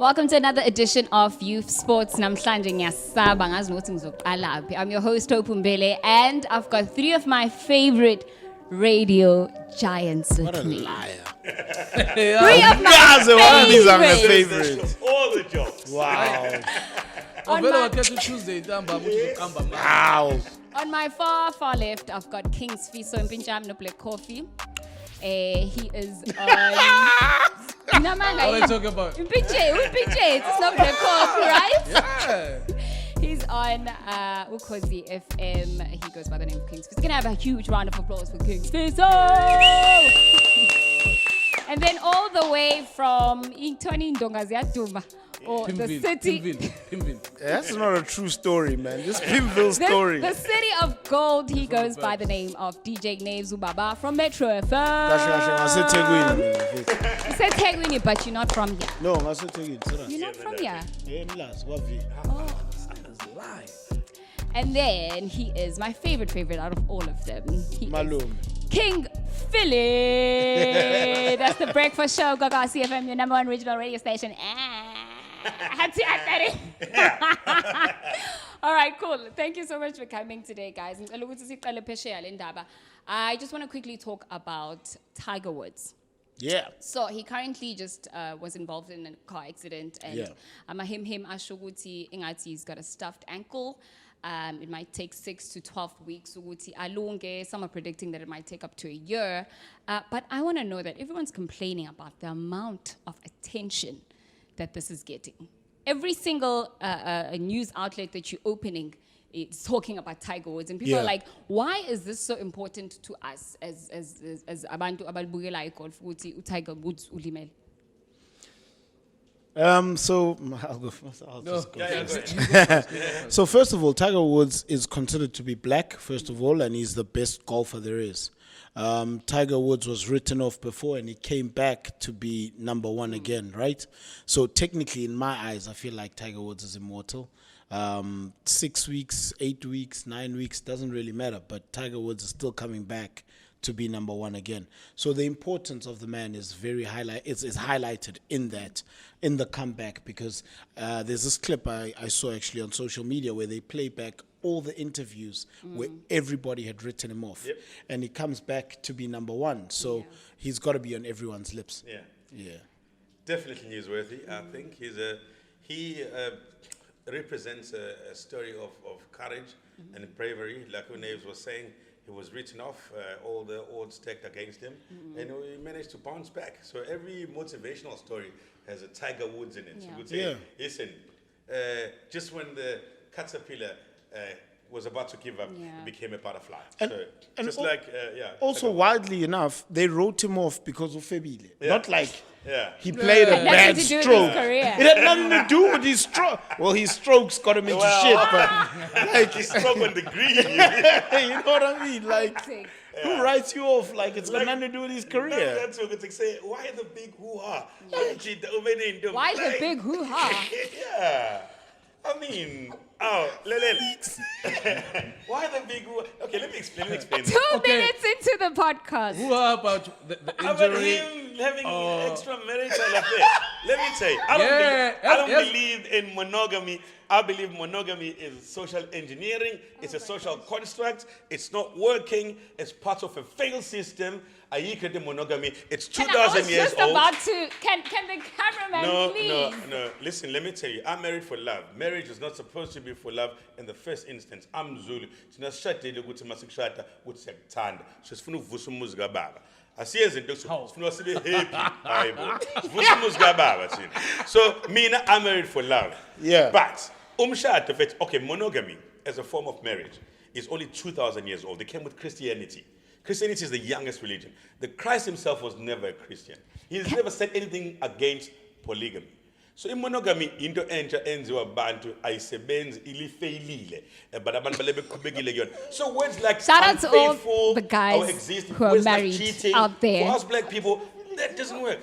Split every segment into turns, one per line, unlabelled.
Welcome to another edition of Youff Sportz. Namhlanje ngiyasaba ngazi nokuthi ngizoqala phi. I'm your host Mbhele, and I've got three of my favorite radio giants with me.
What a liar.
Three of my
These are my
favorites.
favorites.
All the jobs.
Wow.
On my far left, I've got King Sfiso and Felix Hlophe. He is on.
What are you talking about?
It's not Black Coffee, right?
Yeah.
He's on Ukhozi FM. He goes by the name of King Sfiso. We're gonna have a huge round of applause for King Sfiso. And then all the way from Intoni Ndongaziyaduma, or the city.
That's not a true story, man. This Pimville story.
The city of gold. He goes by the name of DJ Naves Ubaba from Metro FM.
I said Tegwini.
You said Tegwini, but you're not from here.
No, I said Tegwini.
You're not from here.
Yeah, Mlas, what V?
And then he is my favorite out of all of them. He
Malum.
King Philly. That's the breakfast show. Gaga CFM, your number one regional radio station. All right, cool. Thank you so much for coming today, guys. I just want to quickly talk about Tiger Woods.
Yeah.
So he currently just was involved in a car accident, and him ashuguti ingati he's got a stuffed ankle. It might take 6 to 12 weeks. Some are predicting that it might take up to a year. But I want to know that everyone's complaining about the amount of attention that this is getting. Every single news outlet that you're opening, it's talking about Tiger Woods, and people are like, "Why is this so important to us as abantu abalibukela igolf ukuthi uTiger Woods ulimele?"
So I'll go first. So first of all, Tiger Woods is considered to be black, first of all, and he's the best golfer there is. Tiger Woods was written off before, and he came back to be number one again, right? So technically, in my eyes, I feel like Tiger Woods is immortal. 6 weeks, 8 weeks, 9 weeks, doesn't really matter, but Tiger Woods is still coming back to be number one again. So the importance of the man is very is highlighted in the comeback, because there's this clip I saw actually on social media where they play back all the interviews where everybody had written him off, and he comes back to be number one. So he's got to be on everyone's lips. Yeah.
Definitely newsworthy. I think he represents a story of courage and bravery. Like Naves was saying, he was written off, all the odds stacked against him, and he managed to bounce back. So every motivational story has a Tiger Woods in it. So you would say, listen, just when the caterpillar was about to give up, it became a butterfly. And just
also, widely enough, they wrote him off because of Febile. Not like he played a
It had
bad
nothing to do with
stroke.
his career.
It had nothing to do with his stroke. Well, his strokes got him into shit, but
like he struck on the green.
you know what I mean? Like, who writes you off? Like, it's got nothing to do with his career.
That's what they say. Why the big hoo-ha?
Why the big hoo-ha?
Yeah. I mean, why the big hoo-ha? Okay, let me explain.
2 minutes into the podcast.
Who are about the injury?
About him having extramarital affair. Let me tell you, I don't believe in monogamy. I believe monogamy is social engineering. It's a social construct. It's not working. It's part of a failed system. The monogamy. It's 2,000 years old.
Can the cameraman please?
No. Listen, let me tell you. I'm married for love. Marriage is not supposed to be for love in the first instance. I'm Zulu. Sinashadile ukuthi masikushada ukuthi siyakuthanda. So sifuna ukuvusa umuzi kababa. Asiye izinto sifuna sibe happy. Hayibo. Vusa umuzi kababa thina. So mina I'm married for love.
Yeah.
But monogamy as a form of marriage is only 2,000 years old. They came with Christianity. Christianity is the youngest religion. The Christ himself was never a Christian. He's never said anything against polygamy. So in monogamy, into entsha enziwa bantu ayisebenzi ilifeilile. But abantu balebekubekile yona. So words like
shout out to
unfaithful,
all the guys who are married
like cheating,
out there.
For us black people, that doesn't work.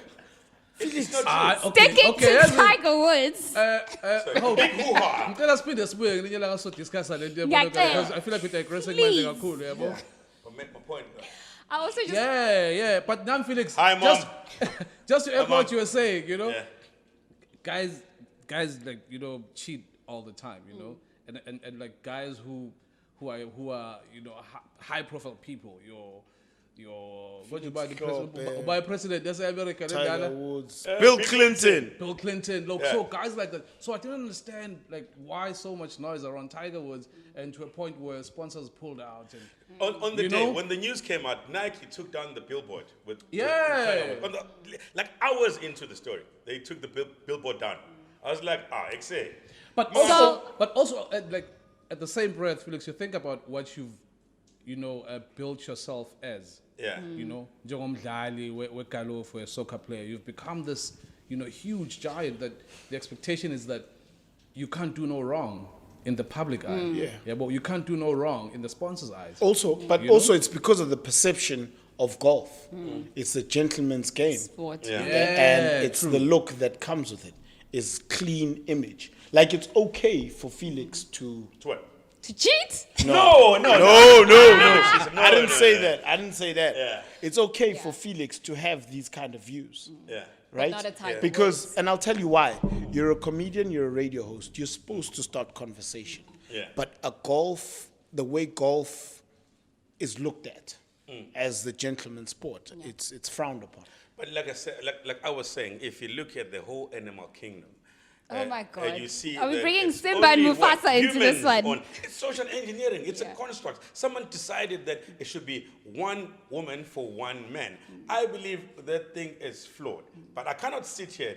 It's not true.
Sticking to Tiger Woods.
Hoo-ha.
Tell us, Peter, discuss because I feel like we're aggressing my cool.
My point.
I also just
but now Felix,
Hi, Mom.
just to echo what you were saying, you know, guys, guys like, you know, cheat all the time, you know, and like guys who are you know high profile people. What you buy the president? Buy president? That's America.
Tiger Woods.
Bill Clinton.
Bill Clinton. Look, so guys like that. So I didn't understand like why so much noise around Tiger Woods, and to a point where sponsors pulled out. And
On the day when the news came out, Nike took down the billboard with like hours into the story. They took the billboard down. I was like, XA.
But also, like at the same breath, Felix, you think about what you've, you know, built yourself as.
Yeah.
You know, Mbhele, we're a soccer player. You've become this, you know, huge giant that the expectation is that you can't do no wrong in the public eye. Yeah, but you can't do no wrong in the sponsors' eyes.
Also, but also it's because of the perception of golf. It's a gentleman's game.
Sport.
Yeah.
And it's the look that comes with it. It's clean image. Like it's okay for Felix to...
What?
To cheat?
No.
I didn't say that. I didn't say that.
Yeah.
It's okay for Felix to have these kind of views.
Yeah.
Right?
not a Tiger
Because,
Woods.
and I'll tell you why. You're a comedian, you're a radio host. You're supposed to start conversation.
Yeah.
But the way golf is looked at as the gentleman's sport, it's frowned upon.
But like I said, like I was saying, if you look at the whole animal kingdom,
Oh my God.
you see
Are we
that
bringing
it's
Simba and
only what
Mufasa into this
humans
one?
It's social engineering. It's
Yeah.
a construct. Someone decided that it should be one woman for one man. I believe that thing is flawed. But I cannot sit here,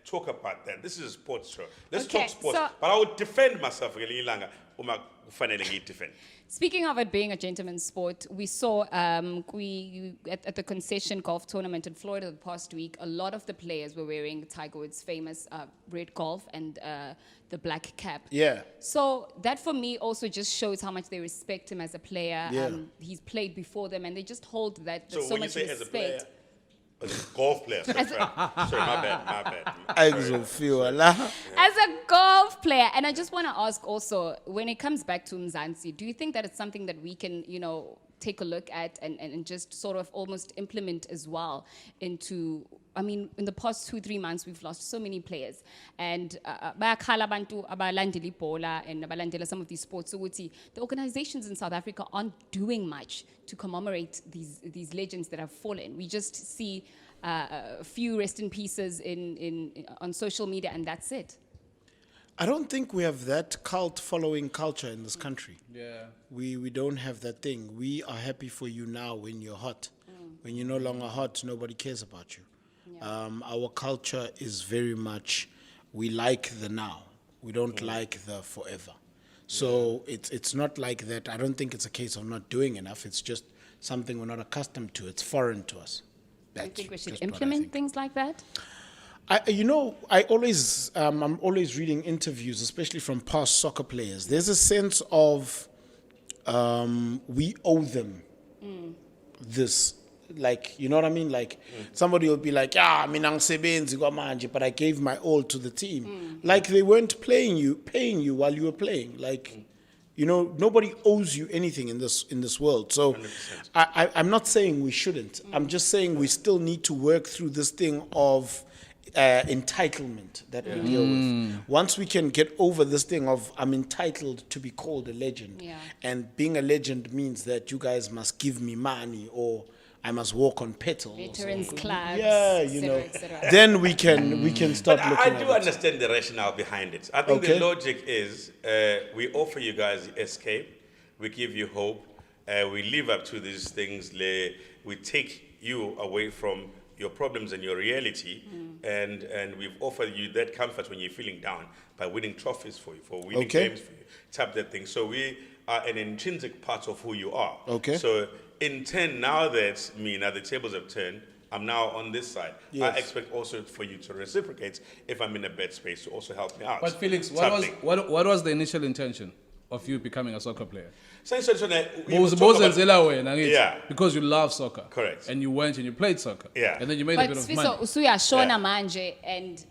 talk about that. This is a sports show. Let's
Okay,
talk sports.
so-
But I would defend myself.
Speaking of it being a gentleman's sport, we saw at the concession golf tournament in Florida the past week, a lot of the players were wearing Tiger Woods' famous red golf and the black cap.
Yeah.
So that for me also just shows how much they respect him as a player.
Yeah.
He's played before them and they just hold that
So
so
when you
much
say as a player,
respect.
as a golf player. Sorry, my bad.
I feel Allah.
As a golf player, and I just want to ask also, when it comes back to Mzansi, do you think that it's something that we can, you know, take a look at and just sort of almost implement as well into, I mean, in the past 2-3 months, we've lost so many players. And bayakhala abantu abalandela ibhola and abalandela some of these sports. So the organizations in South Africa aren't doing much to commemorate these legends that have fallen. We just see a few rest in pieces on social media, and that's it.
I don't think we have that cult-following culture in this country.
Yeah.
We don't have that thing. We are happy for you now when you're hot. When you're no longer hot, nobody cares about you. Our culture is very much, we like the now. We don't like the forever. So it's not like that. I don't think it's a case of not doing enough. It's just something we're not accustomed to. It's foreign to us.
Do you think we should
just what I
implement
think.
things like that?
I'm always reading interviews, especially from past soccer players. There's a sense of we owe them this. Like, you know what I mean? Like, somebody will be like, but I gave my all to the team. Like, they weren't paying you while you were playing. Like, you know, nobody owes you anything in this world. So I'm not saying we shouldn't. I'm just saying we still need to work through this thing of entitlement that we deal with. Once we can get over this thing of I'm entitled to be called a legend, and being a legend means that you guys must give me money or I must walk on petals.
Veterans clubs,
Yeah, you know.
et cetera.
Then we can start
But
looking
I do
at it.
understand the rationale behind it. I think
Okay.
the logic is we offer you guys escape, we give you hope, we live up to these things, we take you away from your problems and your reality, and we've offered you that comfort when you're feeling down by winning trophies for you, for winning
Okay.
games for you, type that thing. So we are an intrinsic part of who you are.
Okay.
So in turn, now that the tables have turned, I'm now on this side.
Yes.
I expect also for you to reciprocate if I'm in a bad space to also help me out.
But Felix,
Type
what
thing.
was the initial intention of you becoming a soccer player?
We will talk about- Yeah.
Because you love soccer.
Correct.
And you went and you played soccer.
Yeah.
And then you made a
But
bit of
Sfiso,
money.
usuyashona
Yeah.
manje and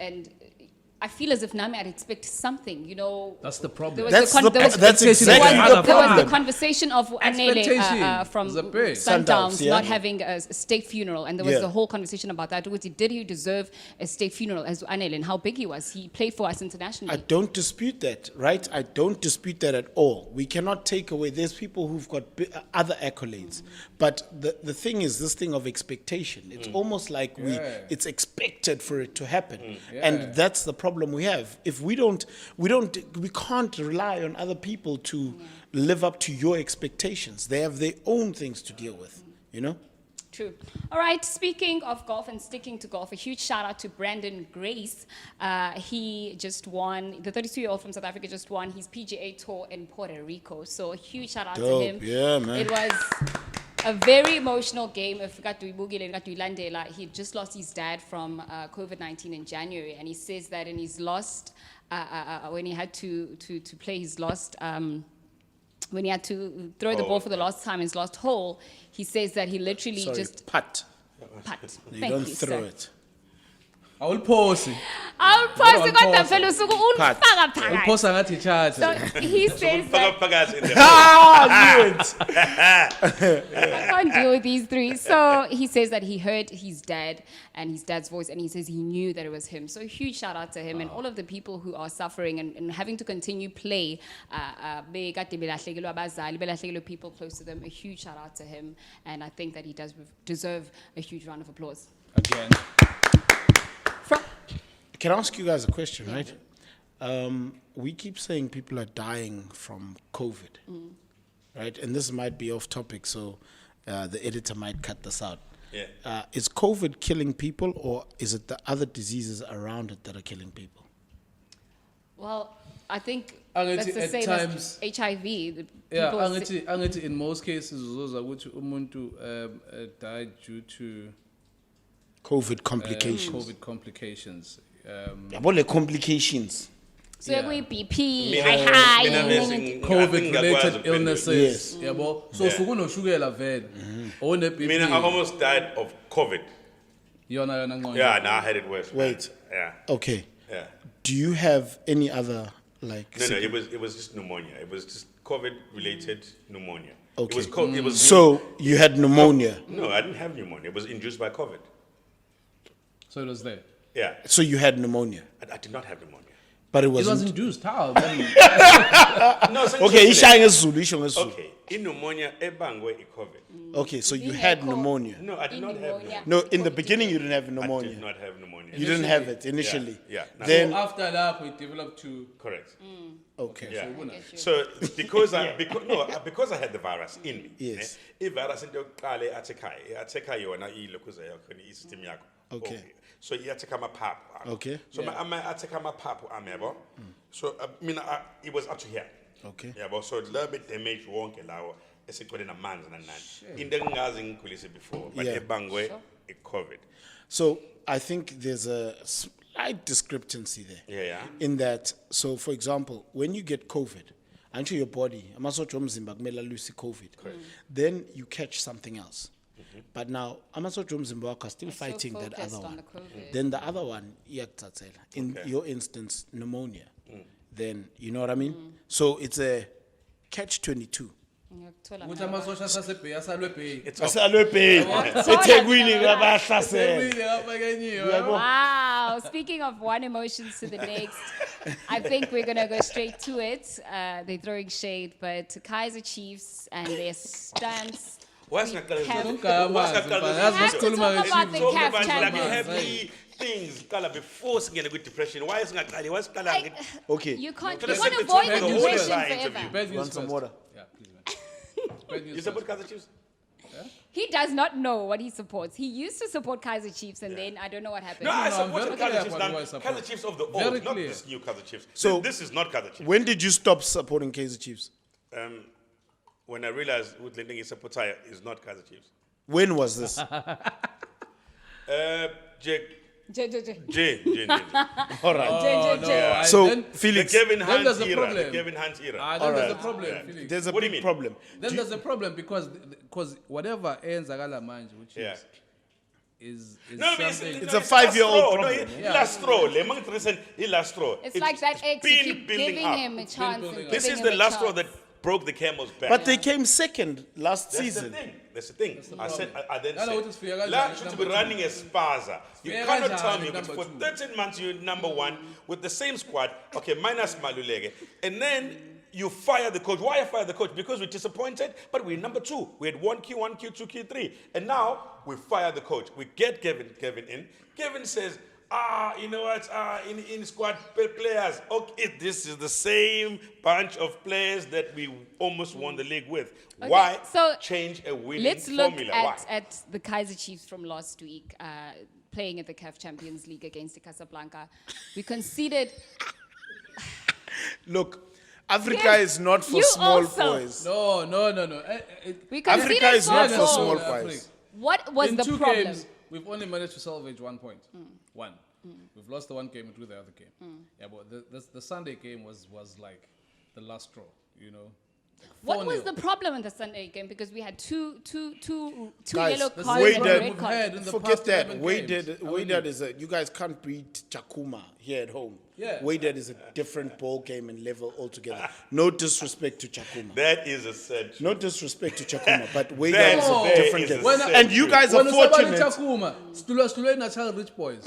I feel as if Nami I'd expect something, you know.
That's the problem.
There was
That's,
the con- there was-
that's
there
exactly
was-
the
There was the
problem.
conversation of
Expectation
Anele from
is a big.
Sundowns
yeah.
not having a state funeral, and there was
Yeah.
the whole conversation about that. Did he deserve a state funeral as Anele, and how big he was? He played for us internationally.
I don't dispute that, right? I don't dispute that at all. We cannot take away. There's people who've got other accolades, but the thing is, this thing of expectation. It's almost like it's expected for it to happen, and that's the problem we have. If we can't rely on other people to live up to your expectations. They have their own things to deal with, you know.
True. All right, speaking of golf and sticking to golf, a huge shout out to Brandon Grace. He just won, the 32-year-old from South Africa just won his PGA Tour in Puerto Rico. So a huge shout out
Dope.
to him.
Yeah, man.
It was a very emotional game. He just lost his dad from COVID-19 in January, and he says that in his lost, when he had to play his lost, when he had to throw the ball for the last time, his last hole, he says that he literally just
putt.
putt.
You
Thank
don't
you,
throw
sir.
it.
I will pause it.
Awuphosi kodwa
Awuphosi.
phela usuke unifaka
I will
phakathi.
pause ngathi charge.
So he says that
Phakathi in the
I can't deal with these three. So he says that he heard his dad and his dad's voice, and he says he knew that it was him. So a huge shout out to him and all of the people who are suffering and having to continue play. People close to them. A huge shout out to him, and I think that he does deserve a huge round of applause.
Again.
Can I ask you guys a question, right? We keep saying people are dying from COVID, right? And this might be off topic, so the editor might cut this out.
Yeah.
Is COVID killing people, or is it the other diseases around it that are killing people?
Well, I think
Angithi
that's the
at
same
times-
as HIV. The
Yeah,
people
angithi in most cases uzoza ukuthi umuntu died due to
COVID complications.
COVID complications.
Yabo le complications.
so yeah. BP,
Mina-
high.
mina messing-
COVID
I think ngakwazi
related
ukuphendula.
illnesses. Yabo. So
Yeah.
suku noshukela vele. One BP.
Mina, I almost died of COVID.
Yona ngqondo.
Yeah, now I had it worse. man.
Wait.
Yeah.
Okay.
Yeah.
Do you have any other like?
No, it was just pneumonia. It was just COVID-related pneumonia.
Okay.
It was COVID. It was
So you had pneumonia.
no, I didn't have pneumonia. It was induced by COVID.
So it was there.
Yeah,
So you had pneumonia,
I did not have pneumonia.
but it
It was
wasn't.
induced. How?
No,
Okay, ishaying isiZulu, isho ngesiZulu.
Okay, in pneumonia, ebangwe COVID.
Okay, so you
Being
had
echo-
pneumonia.
No, I did not have pneumonia.
No, in the beginning you didn't have
I
pneumonia.
did not have pneumonia.
You didn't have it initially.
Yeah, yeah.
Then
After that, we developed to.
Correct.
okay.
Yeah.
get you.
So because I had the virus in me.
Yes.
The virus into yokuqala attack yona ilokuza yakho i-system yakho.
Okay.
So i-attack amaphaphu. akho.
Okay.
So attack amaphaphu ami yabo. So mina it was up to here.
Okay.
Yabo. So la be damage wonke lawo esigcwele namanzi nanani. Into engingazi ngikhulise before but
Yeah.
ebangwe i-COVID.
So I think there's a slight discrepancy there.
Yeah.
In that, so for example, when you get COVID, until your body, amasotsha omzimba kumele alwise COVID, then you catch something else. But now, amasotsha omzimba wakho are still fighting that
focused
other
on
one.
the COVID.
Then the other one, iyakuthathela. In your instance, pneumonia. Then, you know what I mean? So it's a catch-22.
Ngiyakuthola
Ukuthi
mina.
amasosha sasebhey asalwe bhey.
It's
Asalwe pay. eThekwini ngabahlasela.
Ekwini abakenyiwe.
Wow. Speaking of one emotions to the next, I think we're going to go straight to it. They're throwing shade, but Kaizer Chiefs and their stance.
Why
We
singaqala
have-
nje-
Ungamazi,
why singaqala
mfana.
nje-
Yazi
We have to
masikhuluma
talk
nge-
about the
Talk
CAF
about like
champions.
happy things qala before singene kwi-depression. Why singaqali? Why siqala
Like,
nge-
Okay.
you can't
Can I set the
avoid
tone for the whole
depression
entire
forever.
interview?
Bad news
Want some
first.
water?
Yeah, please, man. Bad news
You
first.
support Kaizer Chiefs?
He does not know what he supports. He used to support Kaizer Chiefs, and then I don't know what happened.
No, I
no, I'm
support
very
Kaizer
clear
Chiefs
about
now.
who I support.
Kaizer Chiefs of the
Very
old, not
clear.
this new Kaizer Chiefs.
So-
This is not Kaizer Chiefs.
When did you stop supporting Kaizer Chiefs?
When I realized with Lending is supporter is not Kaizer Chiefs.
When was this?
J.
All right.
Oh, no.
So,
Then-
The
Felix,
Kevin
Then
Hunt
there's a
era.
problem.
The Kevin Hunt era.
Then there's a
Alright.
problem, Felix.
there's a
What do you
big
mean?
problem.
Then there's a problem because whatever ends akala manje, which
Yeah.
is
No, but
something.
It's a 5-year-old
No,
problem.
last straw. Last straw.
It's like that ex, you
been
keep
building
giving
up.
him a chance.
building
And
up.
This
giving
is
him
the
a
last straw
chance.
that broke the camel's back.
But they came second last
That's
season.
the thing. I said, I then
No, no,
said,
what is fair, guys,
Lab should
number
be
two.
running a spaza. You
Fair,
cannot
guys,
tell me,
number
but for
two.
13 months you're number one with the same squad. Okay, minus Maluleke, and then you fire the coach. Why I fire the coach? Because we're disappointed, but we're number two. We had 1Q, 1Q, 2Q, 3, and now we fire the coach. We get Kevin in. Kevin says, you know what? In squad players. Okay, this is the same bunch of players that we almost won the league with.
Okay,
Why
so
change a winning
Let's look
formula? Why?
at the Kaizer Chiefs from last week, playing at the CAF Champions League against the Casablanca. We conceded.
Look, Africa
Yes,
is not for
you
small
also.
boys.
No.
We conceded
Africa is not
four
for small
goals.
boys.
What was
In
the
two
problem?
games, we've only managed to salvage 1 point. One. We've lost the one game and drew the other game. Yeah, but the Sunday game was like the last straw, you know.
What was
4-0.
the problem in the Sunday game? Because we had two
Guys,
yellow
the
cards
Wade
and
did-
a red
we've
card.
had in the
Forget
past
that.
11
Wade
games.
did.
How
Wade
many?
did is a. You guys can't beat Chakuma here at home.
Yeah.
Wade did is a different ball game and level altogether. No disrespect to Chakuma.
That is a sad truth.
No disrespect to Chakuma, but Wade
That
is a
there
different
is a
game.
sad
And you
truth.
guys are
When usabali
fortunate.
Chakuma, stulwe natural rich boys.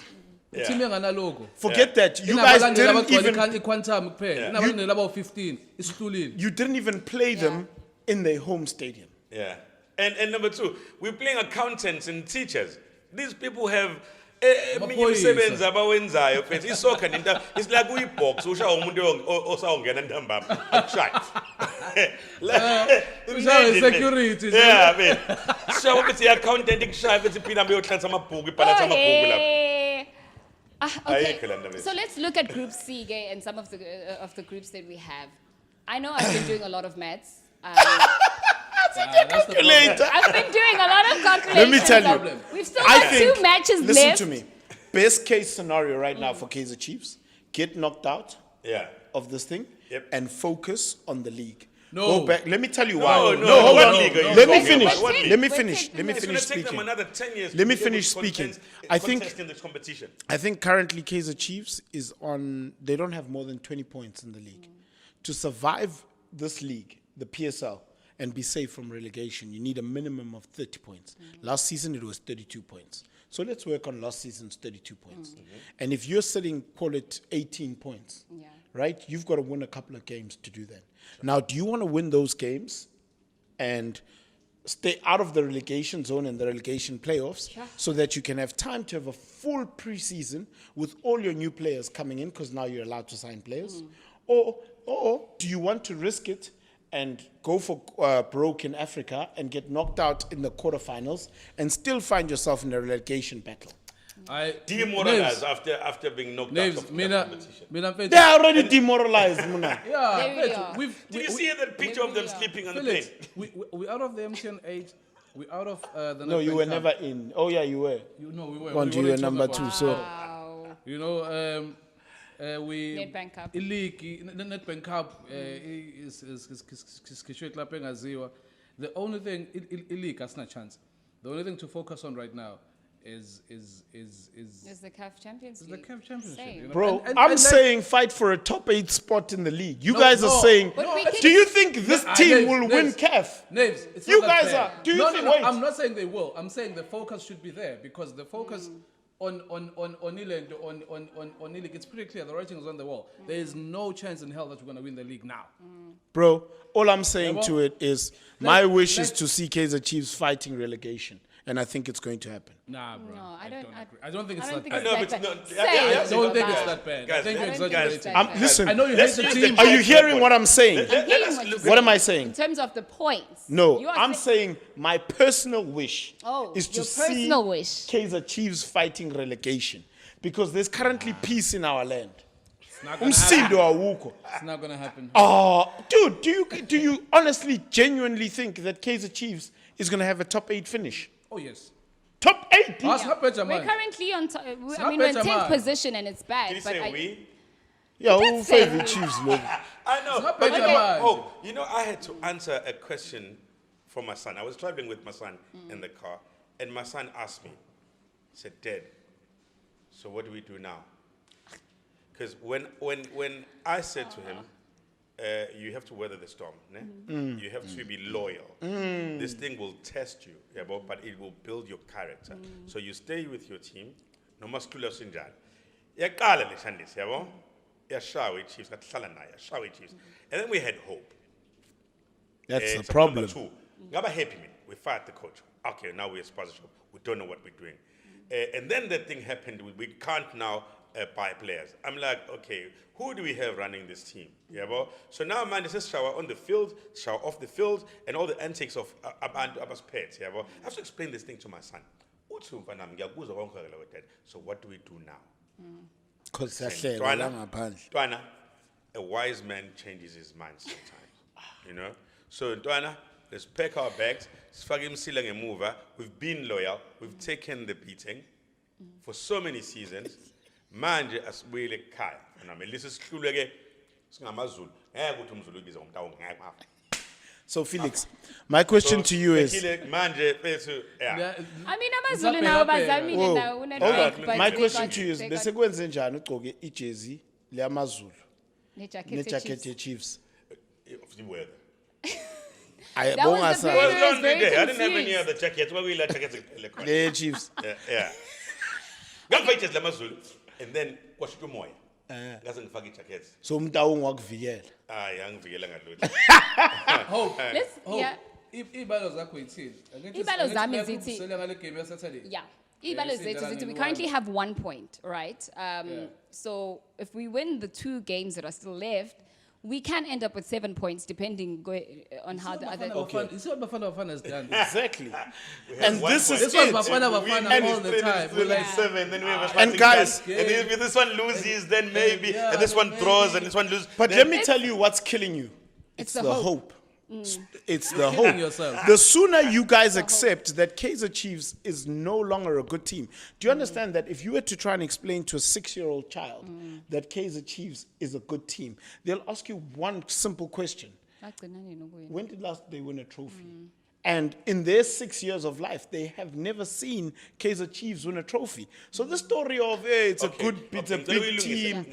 Yeah.
Team enganalogo.
Forget that. You guys didn't even.
Quantum kuphela. Inabalandeli about 15. Isitulile.
You didn't even play them in their home stadium.
Yeah. And number two, we're playing accountants and teachers. These people have imisebenzi abawenzayo mfethu isoccer nento it's like uyibox usha umuntu osawungena ntambama akushayi
Ushaye security,
yeah man sha ukuthi accountant ikushaya bethi phila beyohlanza amabhuku ibhalatha amabhuku lapha
Hey. Okay.
Ayikho lana
So let's look at Group C and some of the groups that we have. I know I've been doing a lot of maths.
That's the problem.
Later.
I've been doing a lot of calculations.
Let me tell you.
We've still
I
got
think.
2 matches
Listen
left.
to me. Best case scenario right now for Kaizer Chiefs: get knocked out
yeah
of this thing
Yep.
and focus on the league.
No.
Go back. Let me tell you why.
no,
hold
what
on.
league are you
Let me
talking
finish.
about? What league?
Let me
We're
finish.
taking
Let me
them-
it's going
finish
to take them
speaking.
another 10 years
Let me
to be able
finish
to
speaking.
contest-
I think-
contest in this competition.
I think currently Kaizer Chiefs is on. They don't have more than 20 points in the league. To survive this league, the PSL, and be safe from relegation, you need a minimum of 30 points. Last season it was 32 points. So let's work on last season's 32 points. And if you're sitting, call it 18 points,
Yeah.
right? You've got to win a couple of games to do that. Now, do you want to win those games and stay out of the relegation zone and the relegation playoffs so that you can have time to have a full preseason with all your new players coming in because now you're allowed to sign players? Or do you want to risk it and go for broke in Africa and get knocked out in the quarterfinals and still find yourself in a relegation battle?
Demoralized after being knocked out
Naves,
of the
mina
competition.
They are already demoralized, Muna.
Yeah,
There we
Fethu,
are.
Did you see that picture of them sleeping on the plane?
Felix, we out of the MTN 8. We out of the.
No, you
Nedbank
were
Cup.
never in. Oh, yeah, you were.
No, we were.
Gone to
we
you
already
were number
talked
2,
about-
so.
Wow.
You know, we
Nedbank Cup.
League, Nedbank Cup is khishwe lapha engaziwa. The only thing league has no chance. The only thing to focus on right now is
It's the CAF Champions
the
League.
CAF Championship.
Same.
You know?
Bro,
And
I'm
like-
saying fight for a top 8 spot in the league. You
No,
guys are
no.
saying,
But we can-
do you think this
No,
team
Naves,
will win
Naves.
CAF?
Naves, it's
You
not that
guys
fair.
are- do you
no,
think-
no,
wait.
I'm not saying they will. I'm saying the focus should be there because the focus on Ireland, on league, it's pretty clear. The writing is on the wall. There is no chance in hell that we're going to win the league now.
Bro, all I'm saying
Yeah, well,
to it is my wish is
let's-
to see Kaizer Chiefs fighting relegation. And I think it's going to happen.
Nah, bro.
No, I don't.
agree. I don't think it's
I don't
that
think
bad.
it's
No,
that
but
bad.
no,
Say
yeah,
it.
yeah,
I
yeah,
don't think
Bad.
it's that bad. I
Guys,
think you're
I don't think
exaggerating.
it's that
I'm,
bad.
listen,
I know you
Let's
hate the
use
team.
the
are you
Let's
hearing
look
what I'm saying?
I'm hearing
let's
what
look-
you're
What am I
In
saying?
terms of the points.
No,
You are
I'm
saying-
saying my personal wish
Oh,
is to
your
see
personal wish.
Kaizer Chiefs fighting relegation. Because there's currently peace in our land.
It's not going to happen.
Umsindo awukho.
It's not going to happen.
Oh, dude, do you honestly, genuinely think that Kaizer Chiefs is going to have a top 8 finish?
Oh, yes.
Top 8?
Oh, it's not better,
We're
man.
currently on. I
not
mean, we're in
better,
10th
man.
position and it's bad.
Did you
but
say we?
Yeah,
did
who
say
favorite
we.
Chiefs, look.
I know.
It's not
but
better,
you know,
man.
oh, you know, I had to answer a question from my son. I was traveling with my son in the car, and my son asked me, He said, Dad, so what do we do now? Because when I said to him, you have to weather the storm. Ne? You have to be loyal. This thing will test you, but it will build your character. So you stay with your team. No mas kula sinjal. Yaqala le Shandis, yabo. Yashawi Chiefs, Yashawi Chiefs. And then we had hope.
That's the problem.
Number 2, ngaba happy me. We fired the coach. Okay, now we're a sponsorship. We don't know what we're doing. And then the thing happened. We can't now buy players. I'm like, okay, who do we have running this team? So now, man, this is shower on the field, shower off the field, and all the antics of Abba's pets. I have to explain this thing to my son. So what do we do now?
Because
Twana, a wise man changes his mind sometimes. So Twana, let's pack our bags. We've been loyal. We've taken the beating for so many seasons. Manje asibuyele ekhaya. This is singamazulu.
So Felix, my question to you is.
I mean, AmaZulu now bazamile na
Hold
Nedbank,
on.
but
My
they
question
got-
to you is,
they got-
bese kwenze njani ugqoke ijezi leMazulu
nejacket
nejacket
Chiefs.
ye-Chiefs?
That was the
Well,
very-
laundry
very
day. I didn't have any
confused.
other jackets. Why we like jackets?
Le Chiefs.
Yeah. Ngafake ijezi lamaZulu and then kwashuka umoya. Ngase ngifake ijackets.
So umntawongo wakuvikela.
Yangivikela ngalutho.
Hope.
Let's- yeah.
Iy'balo zakho yithini?
Iy'balo zami zithi-
Ngikumbusele ngale game yaSaturday.
Yeah. Ibalo zethu zithi we currently have 1 point, right? So if we win the 2 games that are still left, we can end up with 7 points depending on how the other.
You see what Bafana Bafana has done?
Exactly.
And
And this is
This was
it.
Bafana Bafana all the time. We're like,
7, then we have a
And guys-
and if this one loses, then maybe, and this one draws, and this one loses.
But
then
let me tell you what's killing you. It's
the
the
hope.
hope. It's the
killing
hope.
yourself.
The sooner you guys accept that Kaizer Chiefs is no longer a good team. Do you understand that if you were to try and explain to a 6-year-old child that Kaizer Chiefs is a good team, they'll ask you one simple question. When did last they win a trophy? And in their 6 years of life, they have never seen Kaizer Chiefs win a trophy. So the story of, hey, it's a big team.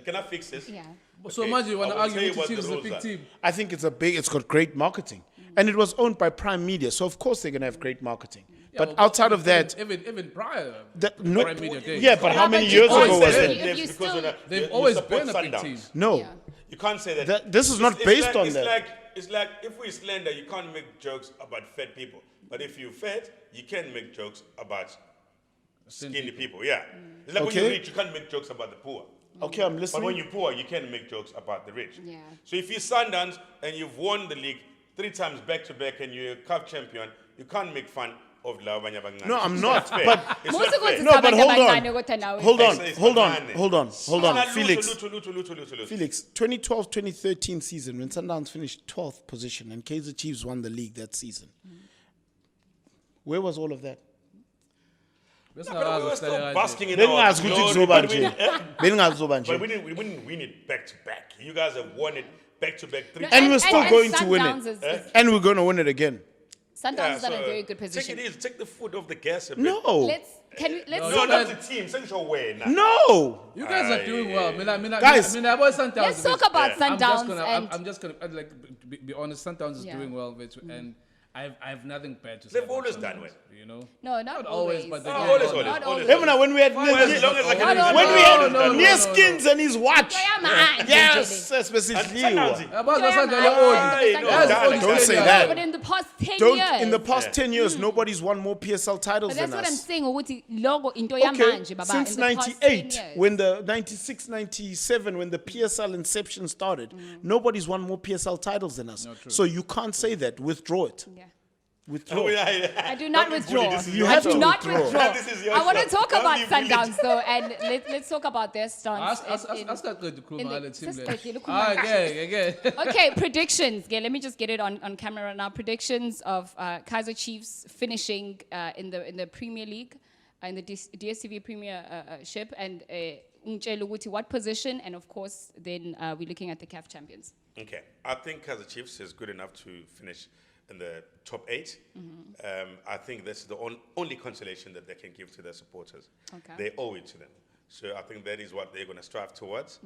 Can I fix this?
Yeah.
so much you want to
I will tell
argue
you
with
what
the Chiefs
the
is a
rules
big
are.
team.
I think it's got great marketing. And it was owned by Prime Media. So of course they're going to have great marketing. But
well,
outside of that,
even prior,
no,
Prime Media days.
yeah, but how
Yeah,
many
but
years
you
ago
always
was
said
it?
if you still-
They've always been a big team.
No.
Yeah.
You can't say that.
This is not based on that.
It's like if we slander, you can't make jokes about fat people. But if you're fat, you can make jokes about skinny people. Yeah. It's like when
Okay.
you're rich, you can't make jokes about the poor.
Okay, I'm
But when
listening.
you're poor, you can make jokes about the rich.
Yeah.
So if you're Sundowns and you've won the league 3 times back to back and you're a cup champion, you can't make fun of Lavanya Bangani.
No, I'm not.
It's not fair.
But
It's
Most
not
of
fair.
us
no, but hold
Abancane
on.
kodwa nawe.
Hold on.
It's
Hold on.
banane.
Hold on. Hold on. Felix.
Felix.
Felix, 2012-2013 season, when Sundowns finished 12th position and Kaizer Chiefs won the league that season. Where was all of that?
That's
But
not
we
us
were still
standing right
basking in
Bengingazi
our
ukuthi
glory,
kuzoba
but we
nje.
didn't-
Bengingazi kuzoba
But
nje.
we didn't win it back to back. You guys have won it back to back 3
And
times.
we're still going to win
Sundowns
it.
is-
And we're going to win it again.
Sundowns is
so
in a very good position.
Take it easy. Take the foot off the gas a bit.
No.
Let's
No, not the team. Send your way now.
No.
You guys are doing well.
Guys,
Sundowns.
let's talk about Sundowns and
I'm just gonna like be honest. Sundowns is
Yeah.
doing well, and I have nothing bad to say.
They've
about
always
Sundowns,
done well.
You know.
no, not always.
but they
Oh,
do
always,
well.
Not
always.
always.
Remember when we had
As long as I can
No, no,
when we
no,
had near skins and his watch. Yes, especially you.
About the Sundowns,
Don't say that.
But in the past 10 years.
In the past 10 years, nobody's won more PSL titles
But that's
than
what I'm
us.
saying. Ukuthi logo into
Okay,
yamanje, baba.
since
in the past
98,
10 years.
when the 96, 97, when the PSL inception started, nobody's won more PSL titles than us. So you can't say that. Withdraw it.
Yeah.
Withdraw.
I do not withdraw.
You
I
have
do
to
not
withdraw.
This is your
I want to
show.
talk
Don't
about
be bullied.
Sundowns though, and let's talk about their stance.
Ask
in-
that good to cool
in the-
my team.
Sister, look who
Okay.
Okay, predictions. Okay, let me just get it on camera now. Predictions of Kaizer Chiefs finishing in the Premier League, in the DStv Premiership, and ungitshele ukuthi what position, and of course, then we're looking at the CAF champions.
Okay. I think Kaizer Chiefs is good enough to finish in the top 8. I think that's the only consolation that they can give to their supporters.
Okay.
They owe it to them. So I think that is what they're going to strive towards.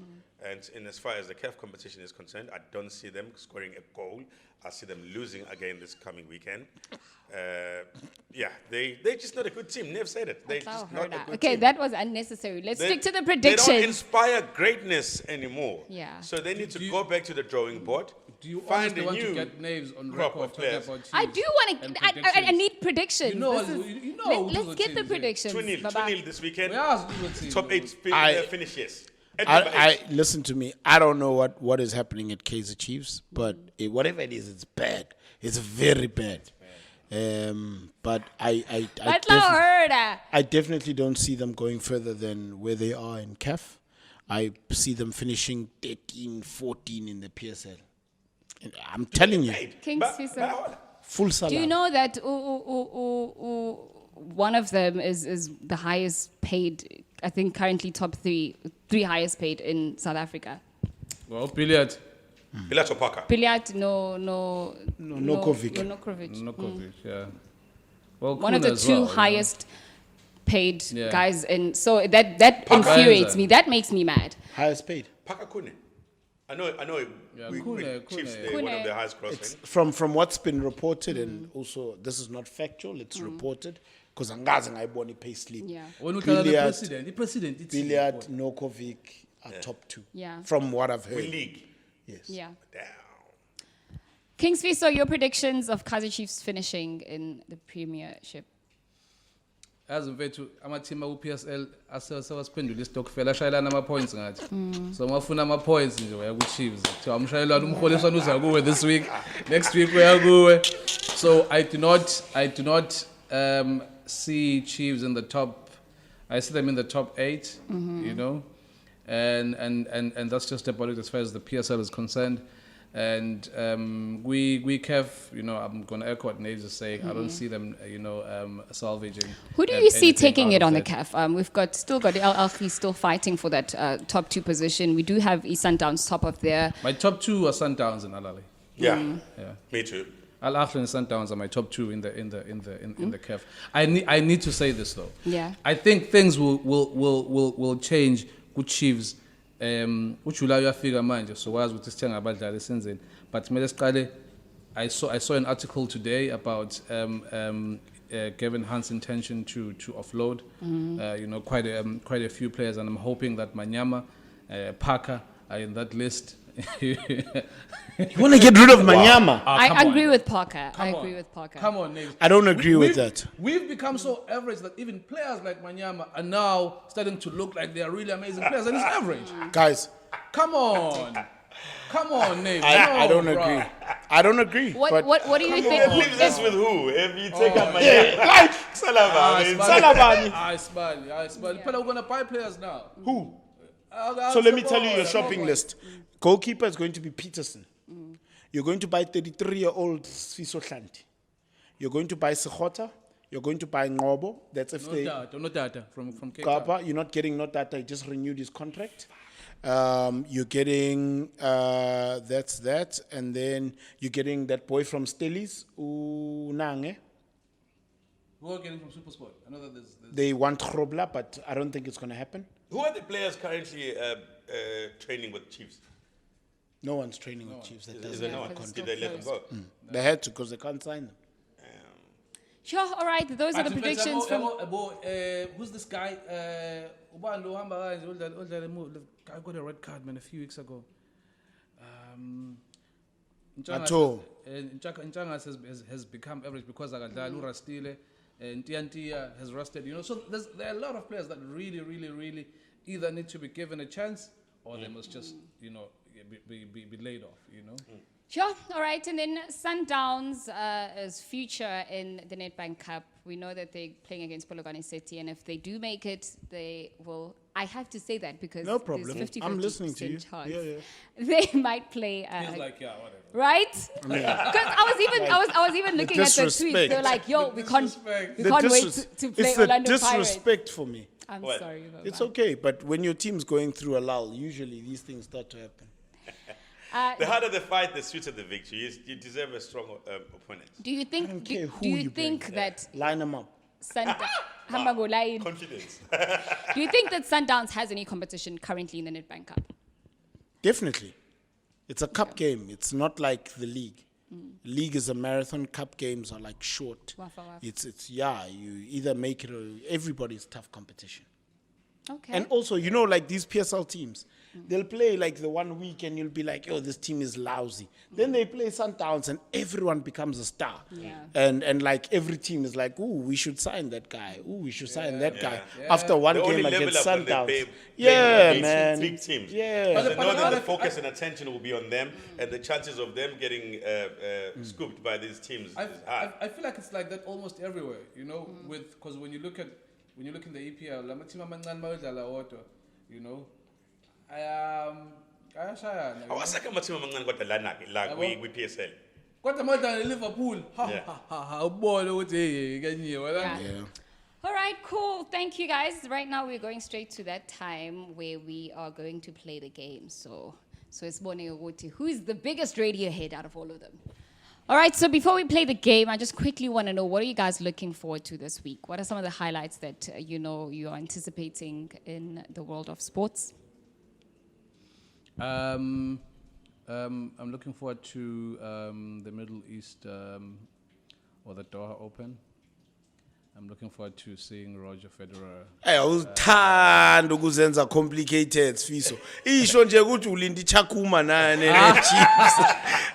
And in as far as the CAF competition is concerned, I don't see them scoring a goal. I see them losing again this coming weekend. They're just not a good team. Never said it. They're just not a good
Okay,
team.
that was unnecessary. Let's stick to the
They
predictions.
don't inspire greatness anymore.
Yeah.
So they need to go back to the drawing board.
Do you
find
honestly
a
want to
new
get Naves on
crop
record
of
talking
players?
about Chiefs?
I do want
and
to. I
predictions?
need predictions.
You know,
This is-
you know
let,
who's
let's
the
get the
teams, yeah.
predictions.
2-0
Baba.
2-0 this weekend. Top 8 finish, yes. At number 8.
I listen to me. I don't know what is happening at Kaizer Chiefs, but
Mm-hmm.
whatever it is, it's bad. It's very bad. But I definitely don't see them going further than where they are in CAF. I see them finishing 13, 14 in the PSL. And I'm telling you,
King Sfiso.
full salary.
Do you know that one of them is the highest paid? I think currently top three highest paid in South Africa.
Well, billiard.
Pilato Parker.
Billiard,
Nokovic.
Nokovic, yeah. Well,
One of
Kuna
the
as
two
well, you know.
highest paid
Yeah.
guys, and so that infuriates
Kaizer.
me. That makes me mad.
Highest paid.
Parker Kune. I know.
Yeah,
With
Kune.
Chiefs, they're one of the highest
It's
grossing.
from what's been reported, and also this is not factual. It's reported because angazi ngayibona payslip.
Yeah.
When we tell the
Billiard,
president, it's
Billiard, Nokovic are top 2.
Yeah.
From what I've
We
heard.
league.
Yes.
Yeah.
Down.
King Sfiso, your predictions of Kaizer Chiefs finishing in the Premiership?
as mfethu ama-team aku-PSL asewasiphendula isitokfela ashayelana ama-points ngathi so mafuna ama-points nje uya ku-Chiefs kuthiwa umshayelwana umholiswana uza kuwe this week next week uya kuwe so I do not see Chiefs in the top. I see them in the top 8 you know and that's just about it as far as the PSL is concerned. And we CAF, you know, I'm going to echo what Naves is saying. I don't see them, salvaging.
Who do you see
anything
taking
out
it
of
on the
that.
CAF? We've still got the Al Ahly still fighting for that top 2 position. We do have Sundowns top of there.
My top 2 are Sundowns and Al Ahly.
Yeah.
Yeah.
Me too.
Al Ahly and Sundowns are my top 2 in the CAF. I need to say this though.
Yeah.
I think things will change with Chiefs. Uchula uyafika manje so wazi ukuthi sithenga abadlali esenzeni but kumele siqale I saw an article today about Gavin Hunt's intention to offload quite a few players, and I'm hoping that Manyama, Parker are in that list.
You want to get rid of Manyama?
I agree with Parker. I agree with Parker.
Come on, Naves.
I don't agree with that.
We've become so average that even players like Manyama are now starting to look like they are really amazing players, and it's average.
Guys,
Come on, Naves.
I don't
No,
agree.
bruh.
I don't agree.
What do you
Leave
think?
this with who? If you take up my Salama.
Salabani.
I smile. People are going to buy players now.
Who? So let me tell you your shopping list. Goalkeeper is going to be Peterson. You're going to buy 33-year-old Sfiso Hlophe. You're going to buy Sekgotha. You're going to buy Ngobo. That's if they...
No data from Cape Town.
Kapa, you're not getting not data. He just renewed his contract. You're getting that's that, and then you're getting that boy from Stellies, Unange.
Who are getting from Supersport? I know that there's
They want Grobla, but I don't think it's going to happen.
Who are the players currently training with Chiefs?
No one's training with Chiefs. That
Is
doesn't
there
have
no
a
one?
contract.
Did they let them go?
They had to because they can't sign them.
Sure, all right. Those are the predictions from...
who's this guy? The guy got a red card, man, a few weeks ago.
Ato.
Nchangas has become average because Agadal, Rastile, and Tiantia has rusted. You know, so there are a lot of players that really either need to be given a chance or they must just, be laid off, you know.
Sure, all right. And then Sundowns is future in the Nedbank Cup. We know that they're playing against Polokwane City, and if they do make it, they will... I have to say that because
No problem.
there's 50-50%
I'm listening to you.
chance.
Yeah.
They might play...
He's like, yeah, whatever.
right? Because I was even looking at the tweets.
disrespect.
They were like, "Yo, we can't wait to play
It's the
Orlando Pirates."
disrespect for me.
I'm
What?
sorry, Baba.
It's okay, but when your team's going through a lull, usually these things start to happen.
The harder the fight, the sweeter the victory. You deserve a strong opponent.
Do you think?
I don't care who
do you
you
think
bring.
that
Line them up.
Hamba go line.
Confidence.
Do you think that Sundowns has any competition currently in the Nedbank Cup?
Definitely. It's a cup game. It's not like the league. League is a marathon. Cup games are like short.
Wafa, wafa.
It's you either make it or everybody's tough competition.
Okay.
And also, like these PSL teams, they'll play like the 1 week and you'll be like, oh, this team is lousy. Then they play Sundowns and everyone becomes a star.
Yeah.
And like every team is like, ooh, we should sign that guy. Ooh, we should sign that guy. After one
They only
game
level
against
up when they
Sundowns.
play against
Man.
big teams.
Yeah.
Because they know that the
but-
focus and attention will be on them, and the chances of them getting scooped by these teams is high.
I feel like it's like that almost everywhere, because when you look in the EPL, la team amancane bayodlala wodwa, ayashayana.
Awasakha amateam amancane kodwa lana-ke la kwi-PSL.
Kodwa bayodlala Liverpool.
Yeah.
Ubone ukuthi hey kanyiwe la.
Yeah. All right, cool. Thank you, guys. Right now, we're going straight to that time where we are going to play the game. So it's who is the biggest radio head out of all of them? All right, so before we play the game, I just quickly want to know, what are you guys looking forward to this week? What are some of the highlights that, you are anticipating in the world of sports?
I'm looking forward to the Middle East or the Doha Open. I'm looking forward to seeing Roger Federer.
Hey, awuthanda ukuzenza complicated Sfiso. Isho nje ukuthi ulindi Chakuma na Chiefs.